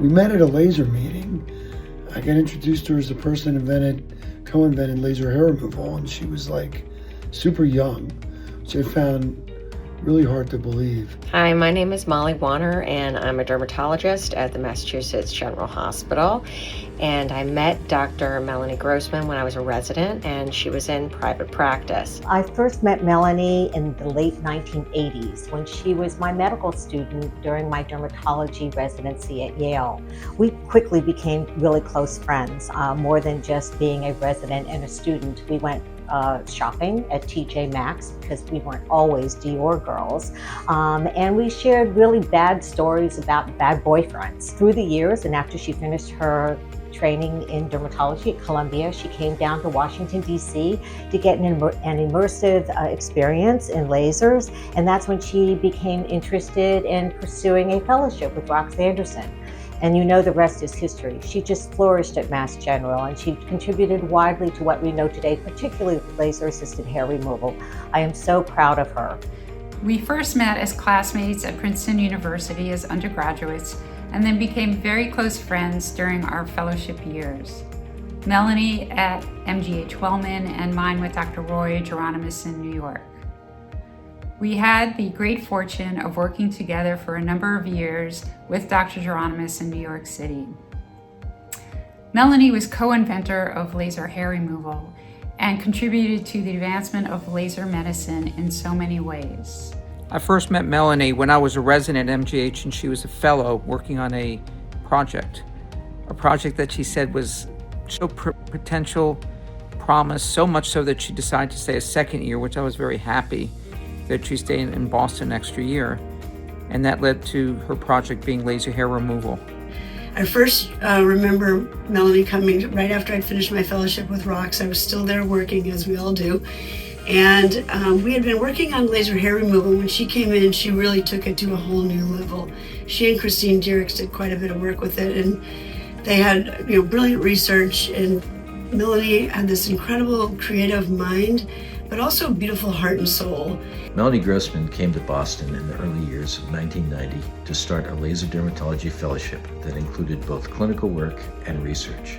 We met at a laser meeting. I got introduced to her as the person co-invented laser hair removal, and she was like super young, which I found really hard to believe. Hi, my name is Molly Warner, and I'm a dermatologist at the Massachusetts General Hospital. And I met Dr. Melanie Grossman when I was a resident, and she was in private practice. I first met Melanie in the late 1980s when she was my medical student during my dermatology residency at Yale. We quickly became really close friends, more than just being a resident and a student. We went shopping at TJ Maxx because we weren't always Dior girls. And we shared really bad stories about bad boyfriends. Through the years, and after she finished her training in dermatology at Columbia, she came down to Washington, D.C. to get an immersive experience in lasers. And that's when she became interested in pursuing a fellowship with Rox Anderson. And you know the rest is history. She just flourished at Mass General, and she contributed widely to what we know today, particularly with laser-assisted hair removal. I am so proud of her. We first met as classmates at Princeton University as undergraduates, and then became very close friends during our fellowship years. Melanie at MGH Wellman, and mine with Dr. Roy Geronimus in New York. We had the great fortune of working together for a number of years with Dr. Geronimus in New York City. Melanie was co-inventor of laser hair removal and contributed to the advancement of laser medicine in so many ways. I first met Melanie when I was a resident at MGH and she was a fellow working on a project that she said was so potential promise, so much so that she decided to stay a second year, which I was very happy that she stayed in Boston an extra year, and that led to her project being laser hair removal. I first remember Melanie coming right after I'd finished my fellowship with Rox. I was still there working, as we all do, and we had been working on laser hair removal. When she came in, she really took it to a whole new level. She and Christine Dierks did quite a bit of work with it, and they had brilliant research, and Melanie had this incredible creative mind, but also beautiful heart and soul. Melanie Grossman came to Boston in the early years of 1990 to start a laser dermatology fellowship that included both clinical work and research.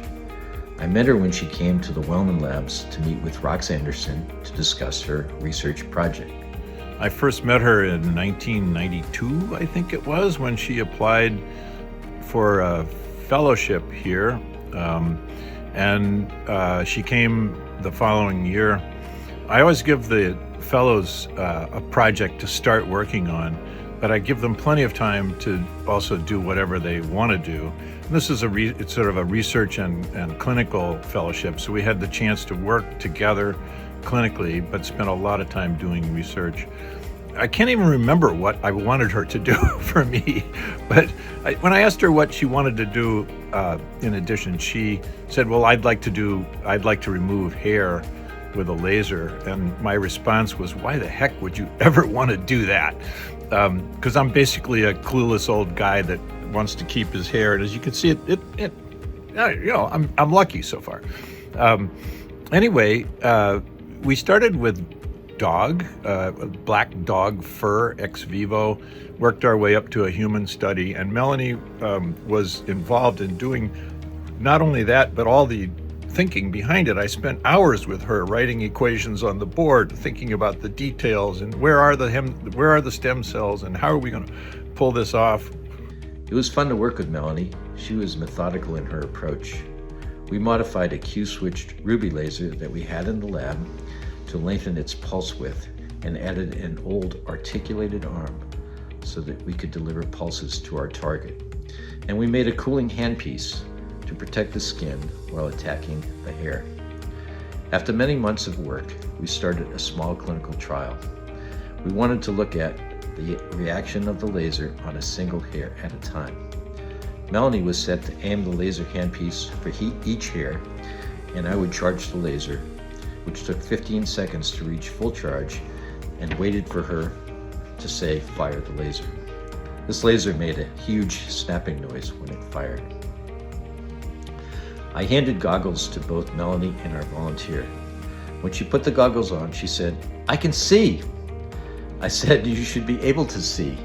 I met her when she came to the Wellman Labs to meet with Rox Anderson to discuss her research project. I first met her in 1992, I think it was, when she applied for a fellowship here. She came the following year. I always give the fellows a project to start working on, but I give them plenty of time to also do whatever they want to do. And this is it's sort of a research and clinical fellowship, so we had the chance to work together clinically, but spent a lot of time doing research. I can't even remember what I wanted her to do for me, but when I asked her what she wanted to do in addition, she said, well, I'd like to remove hair with a laser. And my response was, why the heck would you ever want to do that? Because I'm basically a clueless old guy that wants to keep his hair. And as you can see, I'm lucky so far. Anyway, we started with black dog fur ex vivo, worked our way up to a human study. And Melanie was involved in doing not only that, but all the thinking behind it. I spent hours with her writing equations on the board, thinking about the details and where are the stem cells and how are we going to pull this off. It was fun to work with Melanie. She was methodical in her approach. We modified a Q-switched ruby laser that we had in the lab to lengthen its pulse width and added an old articulated arm so that we could deliver pulses to our target. And we made a cooling handpiece to protect the skin while attacking the hair. After many months of work, we started a small clinical trial. We wanted to look at the reaction of the laser on a single hair at a time. Melanie was set to aim the laser handpiece for each hair, and I would charge the laser, which took 15 seconds to reach full charge, and waited for her to say, fire the laser. This laser made a huge snapping noise when it fired. I handed goggles to both Melanie and our volunteer. When she put the goggles on, she said, I can see. I said, you should be able to see.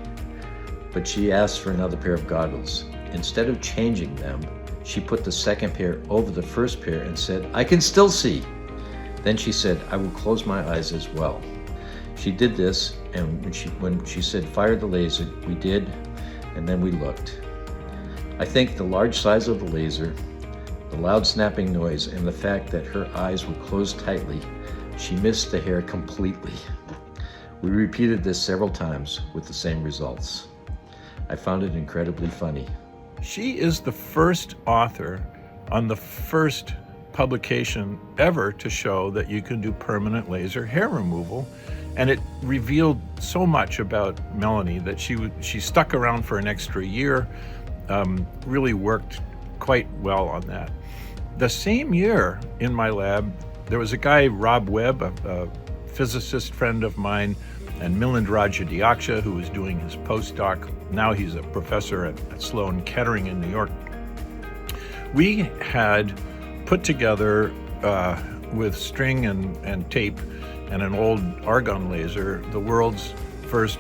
But she asked for another pair of goggles. instead of changing them, she put the second pair over the first pair and said, "I can still see." Then she said, "I will close my eyes as well." She did this, and when she said, "Fire the laser," we did, and then we looked. I think the large size of the laser, the loud snapping noise, and the fact that her eyes were closed tightly, she missed the hair completely. We repeated this several times with the same results. I found it incredibly funny. She is the first author on the first publication ever to show that you can do permanent laser hair removal. And it revealed so much about Melanie that she stuck around for an extra year, really worked quite well on that. The same year in my lab, there was a guy, Rob Webb, a physicist friend of mine, and Milindra Diaksha, who was doing his postdoc. Now he's a professor at Sloan Kettering in New York. We had put together with string and tape and an old argon laser, the world's first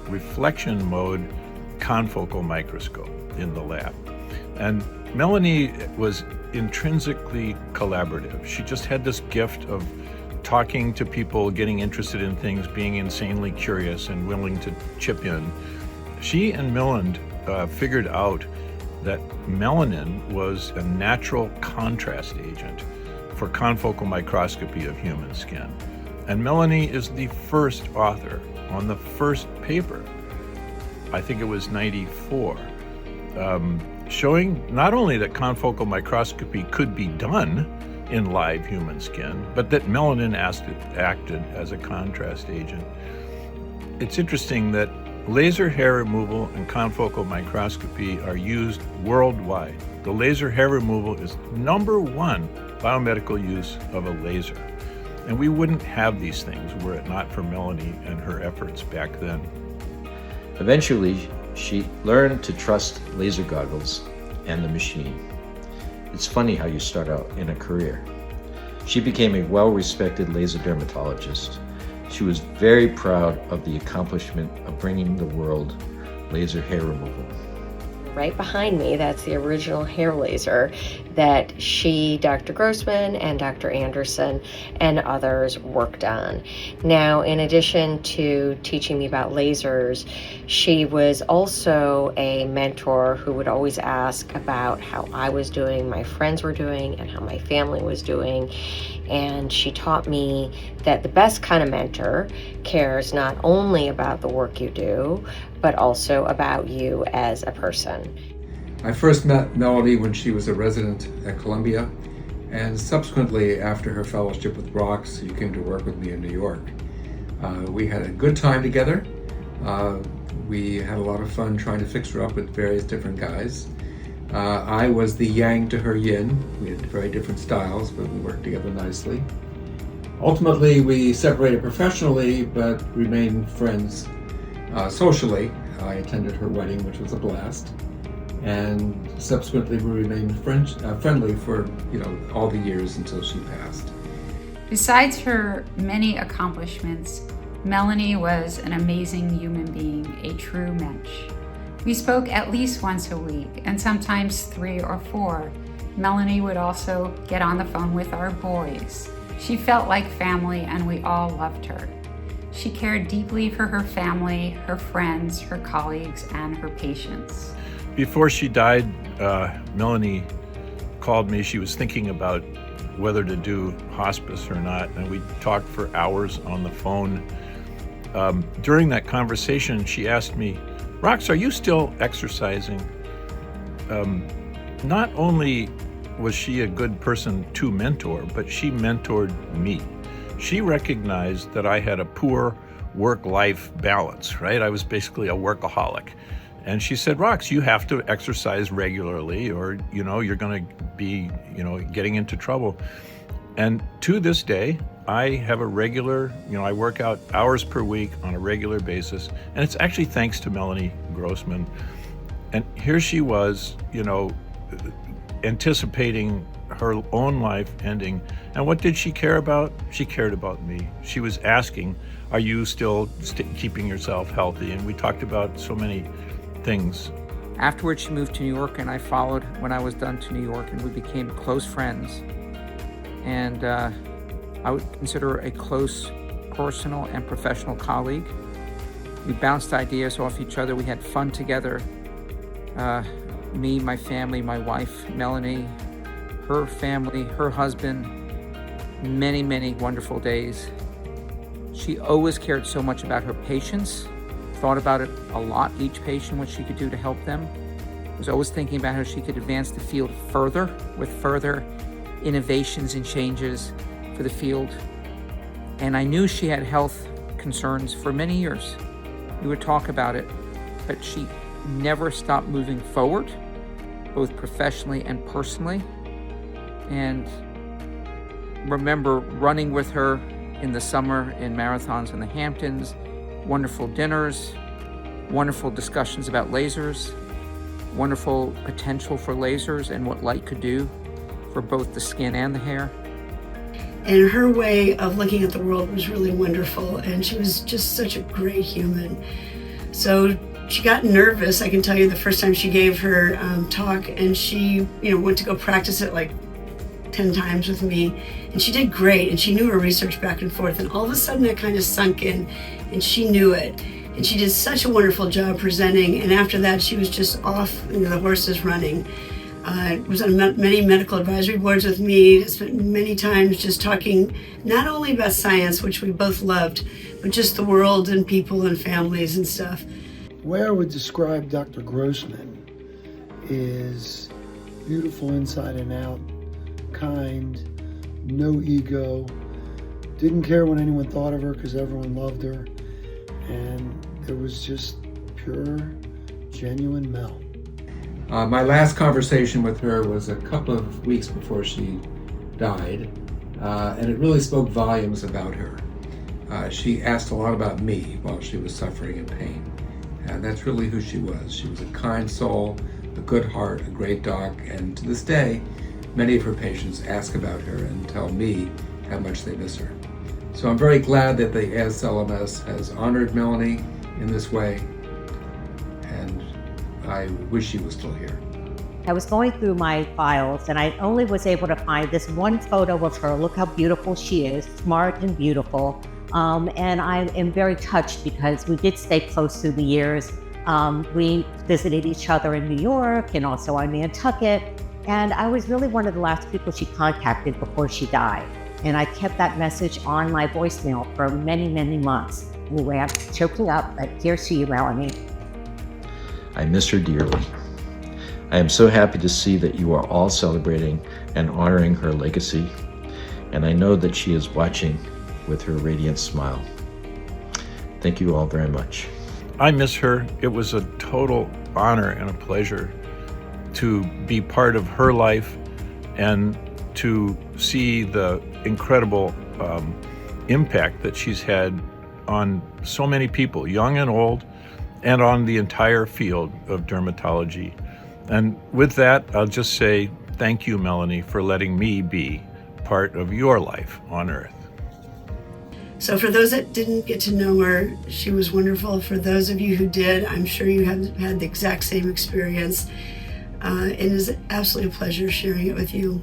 reflection mode confocal microscope in the lab. And Melanie was intrinsically collaborative. She just had this gift of talking to people, getting interested in things, being insanely curious and willing to chip in. She and Milland figured out that melanin was a natural contrast agent for confocal microscopy of human skin. And Melanie is the first author on the first paper, I think it was 94, showing not only that confocal microscopy could be done in live human skin, but that melanin acted as a contrast agent. It's interesting that laser hair removal and confocal microscopy are used worldwide. The laser hair removal is #1 biomedical use of a laser. And we wouldn't have these things were it not for Melanie and her efforts back then. Eventually, she learned to trust laser goggles and the machine. It's funny how you start out in a career. She became a well-respected laser dermatologist. She was very proud of the accomplishment of bringing the world laser hair removal. Right behind me, that's the original hair laser that she, Dr. Grossman, and Dr. Anderson and others worked on. Now, in addition to teaching me about lasers, she was also a mentor who would always ask about how I was doing, my friends were doing, and how my family was doing. And she taught me that the best kind of mentor cares not only about the work you do, but also about you as a person. I first met Melanie when she was a resident at Columbia, and subsequently after her fellowship with ROX, she came to work with me in New York. We had a good time together. We had a lot of fun trying to fix her up with various different guys. I was the yang to her yin. We had very different styles, but we worked together nicely. Ultimately, we separated professionally, but remained friends socially. I attended her wedding, which was a blast. And subsequently, we remained friendly for all the years until she passed. Besides her many accomplishments, Melanie was an amazing human being, a true mensch. We spoke at least once a week, and sometimes 3 or 4. Melanie would also get on the phone with our boys. She felt like family, and we all loved her. She cared deeply for her family, her friends, her colleagues, and her patients. Before she died, Melanie called me. She was thinking about whether to do hospice or not, and we talked for hours on the phone. During that conversation, she asked me, "Rox, are you still exercising?" Not only was she a good person to mentor, but she mentored me. She recognized that I had a poor work-life balance, right? I was basically a workaholic. And she said, "Rox, you have to exercise regularly or, you're going to be, getting into trouble." And to this day, I have a regular, I work out hours per week on a regular basis. And it's actually thanks to Melanie Grossman. And here she was, anticipating her own life ending. And what did she care about? She cared about me. She was asking, "Are you still keeping yourself healthy?" And we talked about so many things. Afterwards, she moved to New York, and I followed when I was done to New York, and we became close friends. And I would consider her a close personal and professional colleague. We bounced ideas off each other. We had fun together. Me, my family, my wife, Melanie, her family, her husband, many, many wonderful days. She always cared so much about her patients, thought about it a lot, each patient, what she could do to help them. Was always thinking about how she could advance the field further with further innovations and changes for the field. And I knew she had health concerns for many years. We would talk about it, but she never stopped moving forward, both professionally and personally. And remember running with her in the summer in marathons in the Hamptons, wonderful dinners, wonderful discussions about lasers, wonderful potential for lasers and what light could do for both the skin and the hair. And her way of looking at the world was really wonderful, and she was just such a great human. So she got nervous, I can tell you, the first time she gave her talk, and she went to go practice it like 10 times with me, and she did great, and she knew her research back and forth, and all of a sudden it kind of sunk in, and she knew it. And she did such a wonderful job presenting, and after that she was just off, the horses running. Was on many medical advisory boards with me, spent many times just talking not only about science, which we both loved, but just the world and people and families and stuff. The way I would describe Dr. Grossman is beautiful inside and out, kind, no ego, didn't care what anyone thought of her because everyone loved her, and it was just pure, genuine Mel. My last conversation with her was a couple of weeks before she died, and it really spoke volumes about her. She asked a lot about me while she was suffering in pain, and that's really who she was. She was a kind soul, a good heart, a great doc, and to this day, many of her patients ask about her and tell me how much they miss her. So I'm very glad that the ASLMS has honored Melanie in this way, and I wish she was still here. I was going through my files and I only was able to find this one photo of her. Look how beautiful she is, smart and beautiful. And I am very touched because we did stay close through the years. We visited each other in New York and also on Nantucket. And I was really one of the last people she contacted before she died. And I kept that message on my voicemail for many, many months. Anyway, I'm choking up, but here's to you, Melanie. I miss her dearly. I am so happy to see that you are all celebrating and honoring her legacy, and I know that she is watching with her radiant smile. Thank you all very much. I miss her. It was a total honor and a pleasure to be part of her life and to see the incredible impact that she's had on so many people, young and old, and on the entire field of dermatology. And with that, I'll just say thank you, Melanie, for letting me be part of your life on Earth. So for those that didn't get to know her, she was wonderful. For those of you who did, I'm sure you have had the exact same experience. It is absolutely a pleasure sharing it with you.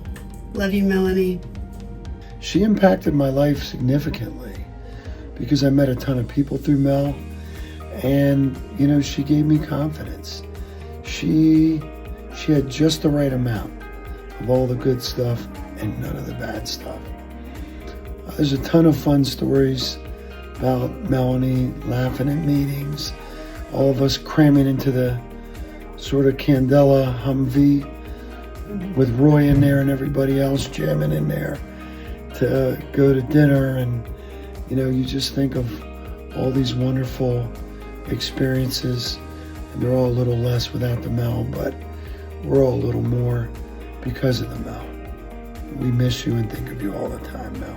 Love you, Melanie. She impacted my life significantly because I met a ton of people through Mel, and she gave me confidence. She had just the right amount of all the good stuff and none of the bad stuff. There's a ton of fun stories about Melanie laughing at meetings, all of us cramming into the sort of Candela Humvee with Roy in there and everybody else jamming in there to go to dinner. And you just think of all these wonderful experiences, and they're all a little less without the Mel, but we're all a little more because of the Mel. We miss you and think of you all the time, Mel.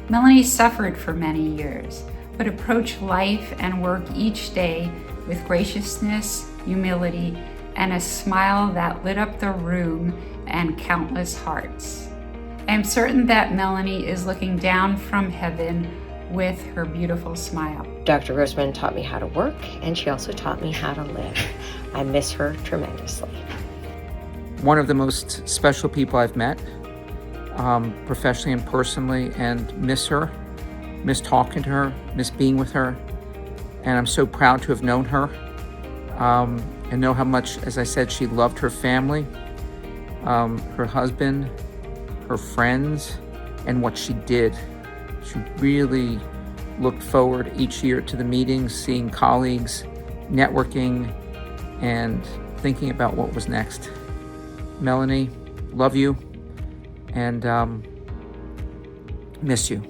Melanie suffered for many years, but approached life and work each day with graciousness, humility, and a smile that lit up the room and countless hearts. I am certain that Melanie is looking down from heaven, with her beautiful smile. Dr. Grossman taught me how to work, and she also taught me how to live. I miss her tremendously. One of the most special people I've met, professionally and personally, and miss her, miss talking to her, miss being with her. And I'm so proud to have known her and know how much, as I said, she loved her family, her husband, her friends, and what she did. She really looked forward each year to the meetings, seeing colleagues, networking, and thinking about what was next. Melanie, love you and miss you.